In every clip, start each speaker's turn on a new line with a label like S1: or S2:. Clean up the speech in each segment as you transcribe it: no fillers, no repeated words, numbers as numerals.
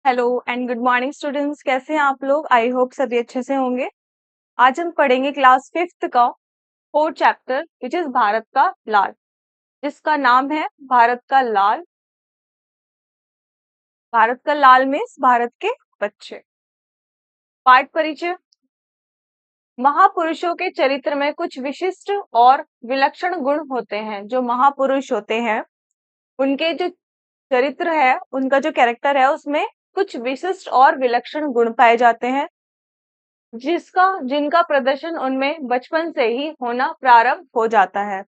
S1: Hello and good morning students. कैसे हैं आप लोग? आई होप सभी अच्छे से होंगे। आज हम पढ़ेंगे क्लास फिफ्थ का fourth chapter which is Bharat का लाल, जिसका नाम है भारत का लाल। भारत का लाल मीन्स भारत के बच्चे। पाठ परिचय। महापुरुषों के चरित्र में कुछ विशिष्ट और विलक्षण गुण होते हैं। जो महापुरुष होते हैं उनके जो चरित्र है, उनका जो कैरेक्टर है, उसमें कुछ विशिष्ट और विलक्षण गुण पाए जाते हैं जिनका प्रदर्शन उनमें बचपन से ही होना प्रारंभ हो जाता है,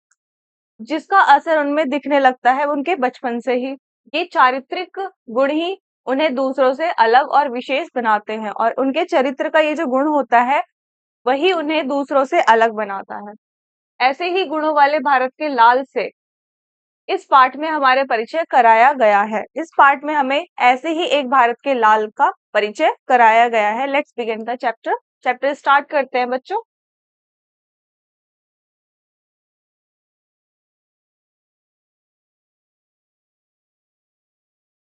S1: जिसका असर उनमें दिखने लगता है उनके बचपन से ही। ये चारित्रिक गुण ही उन्हें दूसरों से अलग और विशेष बनाते हैं, और उनके चरित्र का ये जो गुण होता है वही उन्हें दूसरों से अलग बनाता है। ऐसे ही गुणों वाले भारत के लाल से इस पाठ में हमारे परिचय कराया गया है। इस पाठ में हमें ऐसे ही एक भारत के लाल का परिचय कराया गया है। Let's begin the chapter. Chapter start करते हैं बच्चों।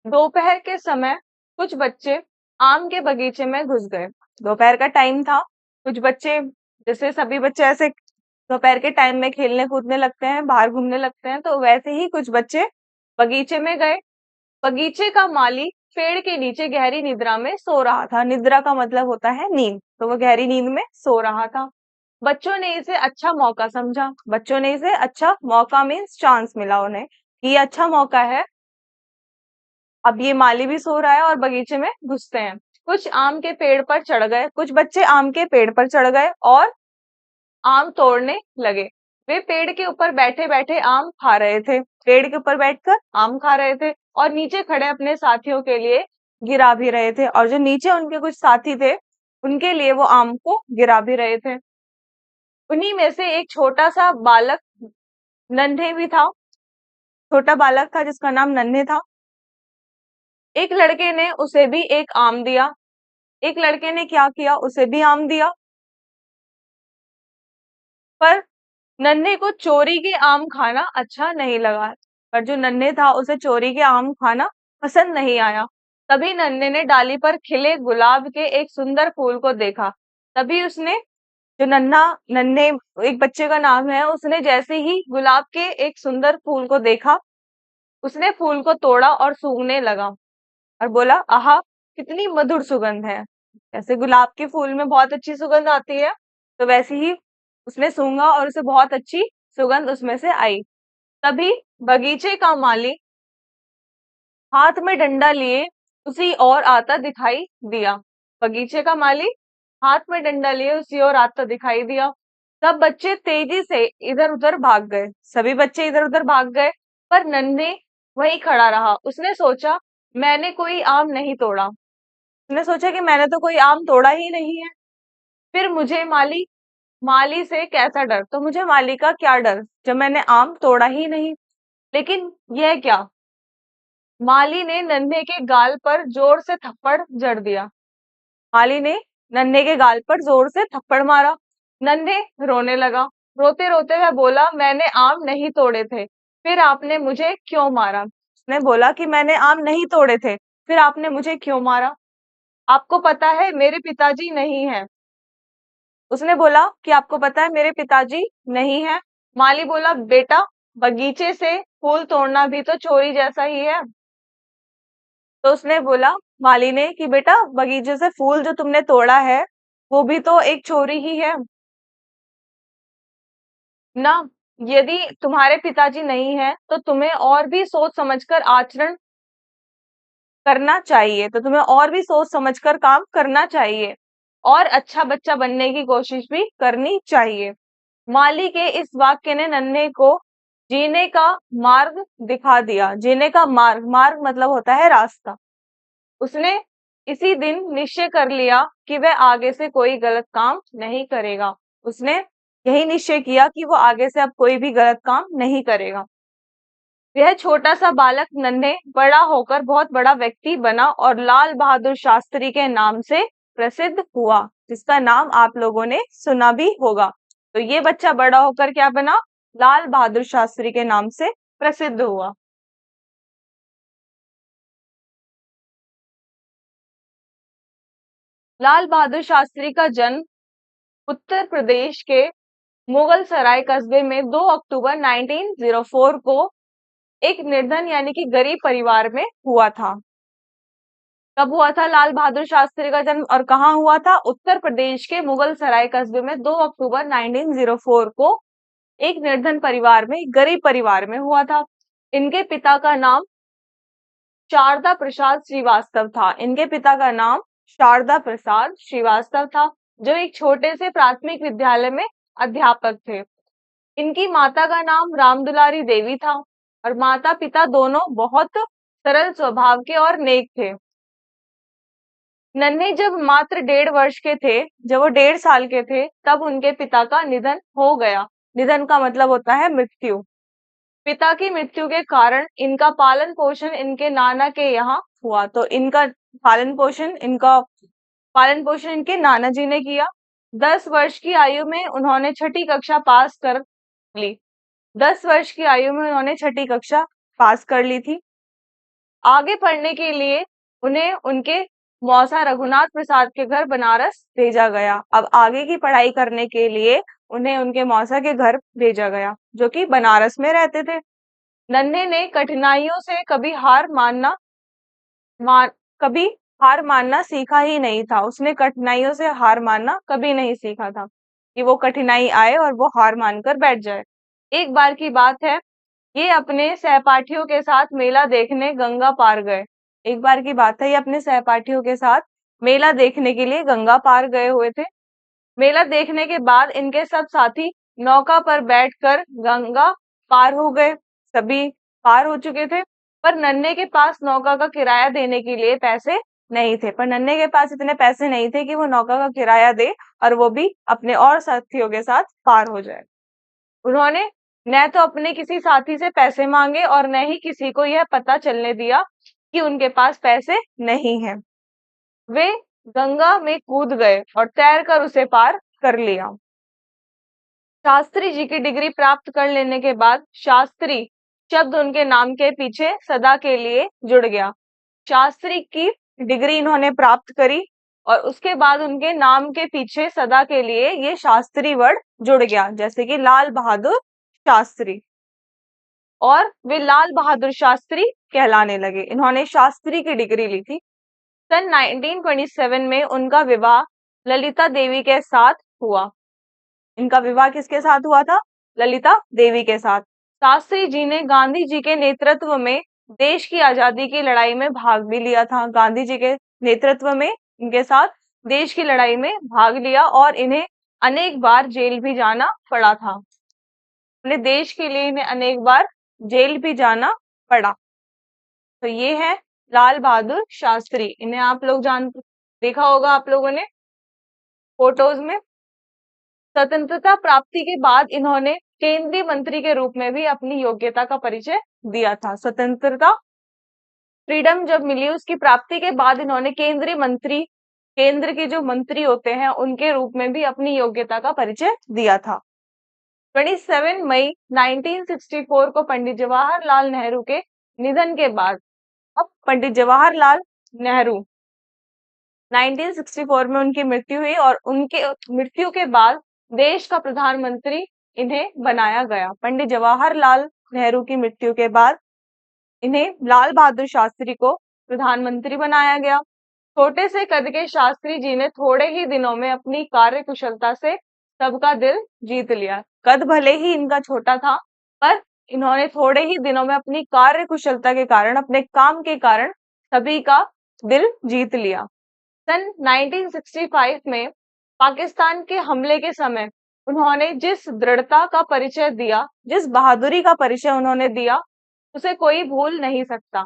S1: दोपहर के समय कुछ बच्चे आम के बगीचे में घुस गए। दोपहर का टाइम था। कुछ बच्चे, जैसे सभी बच्चे ऐसे दोपहर के टाइम में खेलने कूदने लगते हैं, बाहर घूमने लगते हैं, तो वैसे ही कुछ बच्चे बगीचे में गए। बगीचे का माली पेड़ के नीचे गहरी निद्रा में सो रहा था। निद्रा का मतलब होता है नींद, तो वो गहरी नींद में सो रहा था। बच्चों ने इसे अच्छा मौका समझा। बच्चों ने इसे अच्छा मौका मीन्स चांस मिला उन्हें कि ये अच्छा मौका है। अब ये माली भी सो रहा है और बगीचे में घुसते हैं। कुछ आम के पेड़ पर चढ़ गए। कुछ बच्चे आम के पेड़ पर चढ़ गए और आम तोड़ने लगे। वे पेड़ के ऊपर बैठे बैठे आम खा रहे थे। पेड़ के ऊपर बैठकर आम खा रहे थे और नीचे खड़े अपने साथियों के लिए गिरा भी रहे थे, और जो नीचे उनके कुछ साथी थे उनके लिए वो आम को गिरा भी रहे थे। उन्हीं में से एक छोटा सा बालक नन्हे भी था। छोटा बालक था जिसका नाम नन्हे था। एक लड़के ने उसे भी एक आम दिया। एक लड़के ने क्या किया, उसे भी आम दिया। पर नन्हे को चोरी के आम खाना अच्छा नहीं लगा। पर जो नन्हे था उसे चोरी के आम खाना पसंद नहीं आया। तभी नन्हे ने डाली पर खिले गुलाब के एक सुंदर फूल को देखा। तभी उसने, जो नन्हा नन्हे एक बच्चे का नाम है, उसने जैसे ही गुलाब के एक सुंदर फूल को देखा, उसने फूल को तोड़ा और सूंघने लगा और बोला, आहा, कितनी मधुर सुगंध है। जैसे गुलाब के फूल में बहुत अच्छी सुगंध आती है, तो वैसे ही उसने सूंघा और उसे बहुत अच्छी सुगंध उसमें से आई। तभी बगीचे का माली हाथ में डंडा लिए उसी ओर आता दिखाई दिया। बगीचे का माली हाथ में डंडा लिए उसी ओर आता दिखाई दिया। सब बच्चे तेजी से इधर उधर भाग गए। सभी बच्चे इधर उधर भाग गए, पर नन्हे वहीं खड़ा रहा। उसने सोचा, मैंने कोई आम नहीं तोड़ा। उसने सोचा कि मैंने तो कोई आम तोड़ा ही नहीं है। फिर मुझे माली माली से कैसा डर, तो मुझे माली का क्या डर जब मैंने आम तोड़ा ही नहीं। लेकिन यह क्या, माली ने नन्हे के गाल पर जोर से थप्पड़ जड़ दिया। माली ने नन्हे के गाल पर जोर से थप्पड़ मारा। नन्हे रोने लगा। रोते रोते वह बोला, मैंने आम नहीं तोड़े थे, फिर आपने मुझे क्यों मारा। उसने बोला कि मैंने आम नहीं तोड़े थे, फिर आपने मुझे क्यों मारा। आपको पता है मेरे पिताजी नहीं है। उसने बोला कि आपको पता है मेरे पिताजी नहीं है। माली बोला, बेटा, बगीचे से फूल तोड़ना भी तो चोरी जैसा ही है। तो उसने बोला, माली ने, कि बेटा, बगीचे से फूल जो तुमने तोड़ा है वो भी तो एक चोरी ही है ना। यदि तुम्हारे पिताजी नहीं है तो तुम्हें और भी सोच समझकर आचरण करना चाहिए, तो तुम्हें और भी सोच समझकर काम करना चाहिए और अच्छा बच्चा बनने की कोशिश भी करनी चाहिए। माली के इस वाक्य ने नन्हे को जीने का मार्ग दिखा दिया। जीने का मार्ग, मार्ग मतलब होता है रास्ता। उसने इसी दिन निश्चय कर लिया कि वह आगे से कोई गलत काम नहीं करेगा। उसने यही निश्चय किया कि वो आगे से अब कोई भी गलत काम नहीं करेगा। यह छोटा सा बालक नन्हे बड़ा होकर बहुत बड़ा व्यक्ति बना और लाल बहादुर शास्त्री के नाम से प्रसिद्ध हुआ, जिसका नाम आप लोगों ने सुना भी होगा। तो ये बच्चा बड़ा होकर क्या बना? लाल बहादुर शास्त्री के नाम से प्रसिद्ध हुआ। लाल बहादुर शास्त्री का जन्म उत्तर प्रदेश के मुगल सराय कस्बे में 2 अक्टूबर 1904 को एक निर्धन यानी कि गरीब परिवार में हुआ था। कब हुआ था लाल बहादुर शास्त्री का जन्म और कहाँ हुआ था? उत्तर प्रदेश के मुगल सराय कस्बे में 2 अक्टूबर 1904 को एक निर्धन परिवार में, गरीब परिवार में हुआ था। इनके पिता का नाम शारदा प्रसाद श्रीवास्तव था। इनके पिता का नाम शारदा प्रसाद श्रीवास्तव था, जो एक छोटे से प्राथमिक विद्यालय में अध्यापक थे। इनकी माता का नाम रामदुलारी देवी था और माता पिता दोनों बहुत सरल स्वभाव के और नेक थे। नन्हे जब मात्र 1.5 वर्ष के थे, जब वो 1.5 साल के थे, तब उनके पिता का निधन हो गया। निधन का मतलब होता है मृत्यु। पिता की मृत्यु के कारण इनका पालन पोषण इनके नाना के यहाँ हुआ। तो इनका पालन पोषण इनके नाना जी ने किया। 10 वर्ष की आयु में उन्होंने छठी कक्षा पास कर ली। 10 वर्ष की आयु में उन्होंने छठी कक्षा पास कर ली थी। आगे पढ़ने के लिए उन्हें उनके मौसा रघुनाथ प्रसाद के घर बनारस भेजा गया। अब आगे की पढ़ाई करने के लिए उन्हें उनके मौसा के घर भेजा गया, जो कि बनारस में रहते थे। नन्हे ने कठिनाइयों से कभी हार मानना सीखा ही नहीं था। उसने कठिनाइयों से हार मानना कभी नहीं सीखा था कि वो कठिनाई आए और वो हार मानकर बैठ जाए। एक बार की बात है, ये अपने सहपाठियों के साथ मेला देखने गंगा पार गए। एक बार की बात है, ये अपने सहपाठियों के साथ मेला देखने के लिए गंगा पार गए हुए थे। मेला देखने के बाद इनके सब साथी नौका पर बैठकर गंगा पार हो गए। सभी पार हो चुके थे, पर नन्हे के पास नौका का किराया देने के लिए पैसे नहीं थे। पर नन्हे के पास इतने पैसे नहीं थे कि वो नौका का किराया दे और वो भी अपने और साथियों के साथ पार हो जाए। उन्होंने न तो अपने किसी साथी से पैसे मांगे और न ही किसी को यह पता चलने दिया कि उनके पास पैसे नहीं हैं। वे गंगा में कूद गए और तैरकर उसे पार कर लिया। शास्त्री जी की डिग्री प्राप्त कर लेने के बाद शास्त्री शब्द उनके नाम के पीछे सदा के लिए जुड़ गया। शास्त्री की डिग्री इन्होंने प्राप्त करी और उसके बाद उनके नाम के पीछे सदा के लिए ये शास्त्री वर्ड जुड़ गया, जैसे कि लाल बहादुर शास्त्री, और वे लाल बहादुर शास्त्री कहलाने लगे। इन्होंने शास्त्री की डिग्री ली थी। सन 1927 में उनका विवाह ललिता देवी के साथ हुआ। इनका विवाह किसके साथ हुआ था? ललिता देवी के साथ। शास्त्री जी ने गांधी जी के नेतृत्व में देश की आजादी की लड़ाई में भाग भी लिया था। गांधी जी के नेतृत्व में इनके साथ देश की लड़ाई में भाग लिया और इन्हें अनेक बार जेल भी जाना पड़ा था। अपने देश के लिए इन्हें अनेक बार जेल भी जाना पड़ा। तो ये है लाल बहादुर शास्त्री। इन्हें आप लोग देखा होगा आप लोगों ने फोटोज में। स्वतंत्रता प्राप्ति के बाद इन्होंने केंद्रीय मंत्री के रूप में भी अपनी योग्यता का परिचय दिया था। स्वतंत्रता, फ्रीडम जब मिली उसकी प्राप्ति के बाद इन्होंने केंद्रीय मंत्री, केंद्र के जो मंत्री होते हैं उनके रूप में भी अपनी योग्यता का परिचय दिया था। 27 मई 1964 को पंडित जवाहरलाल नेहरू के निधन के बाद, अब पंडित जवाहरलाल नेहरू 1964 में उनकी मृत्यु हुई और उनके मृत्यु के बाद देश का प्रधानमंत्री इन्हें बनाया गया। पंडित जवाहरलाल नेहरू की मृत्यु के बाद इन्हें लाल बहादुर शास्त्री को प्रधानमंत्री बनाया गया। छोटे से कद के शास्त्री जी ने थोड़े ही दिनों में अपनी कार्य कुशलता से सबका दिल जीत लिया। कद भले ही इनका छोटा था, पर इन्होंने थोड़े ही दिनों में अपनी कार्य कुशलता के कारण, अपने काम के कारण सभी का दिल जीत लिया। सन 1965 में पाकिस्तान के हमले के समय उन्होंने जिस दृढ़ता का परिचय दिया, जिस बहादुरी का परिचय उन्होंने दिया, उसे कोई भूल नहीं सकता।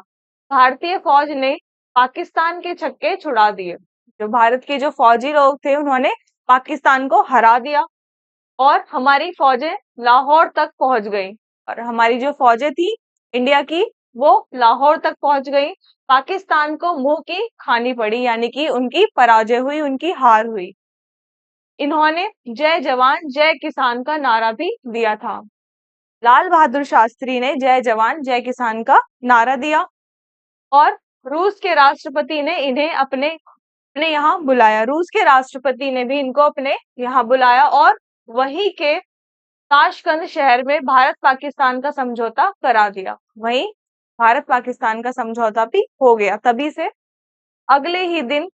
S1: भारतीय फौज ने पाकिस्तान के छक्के छुड़ा दिए। जो भारत के जो फौजी लोग थे उन्होंने पाकिस्तान को हरा दिया और हमारी फौजें लाहौर तक पहुंच गई। और हमारी जो फौजें थी इंडिया की, वो लाहौर तक पहुंच गई। पाकिस्तान को मुंह की खानी पड़ी, यानी कि उनकी पराजय हुई, उनकी हार हुई। इन्होंने जय जवान जय किसान का नारा भी दिया था। लाल बहादुर शास्त्री ने जय जवान जय किसान का नारा दिया और रूस के राष्ट्रपति ने इन्हें अपने अपने यहाँ बुलाया, रूस के राष्ट्रपति ने भी इनको अपने यहाँ बुलाया और वहीं के ताशकंद शहर में भारत पाकिस्तान का समझौता करा दिया। वहीं भारत पाकिस्तान का समझौता भी हो गया। तभी से अगले ही दिन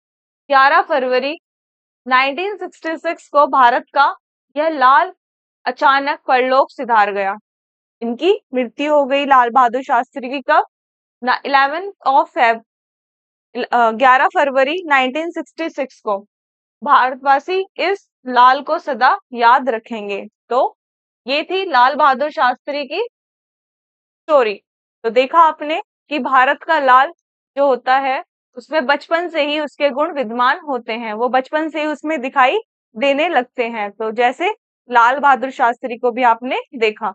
S1: 11 फरवरी 1966 को भारत का यह लाल अचानक परलोक सिधार गया। इनकी मृत्यु हो गई लाल बहादुर शास्त्री की कब? 11 फरवरी 1966 को। भारतवासी इस लाल को सदा याद रखेंगे। तो ये थी लाल बहादुर शास्त्री की स्टोरी। तो देखा आपने कि भारत का लाल जो होता है उसमें बचपन से ही उसके गुण विद्यमान होते हैं, वो बचपन से ही उसमें दिखाई देने लगते हैं। तो जैसे लाल बहादुर शास्त्री को भी आपने देखा।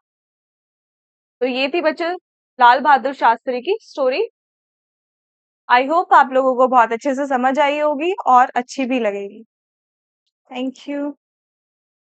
S1: तो ये थी बच्चों लाल बहादुर शास्त्री की स्टोरी। आई होप आप लोगों को बहुत अच्छे से समझ आई होगी और अच्छी भी लगेगी। Thank you.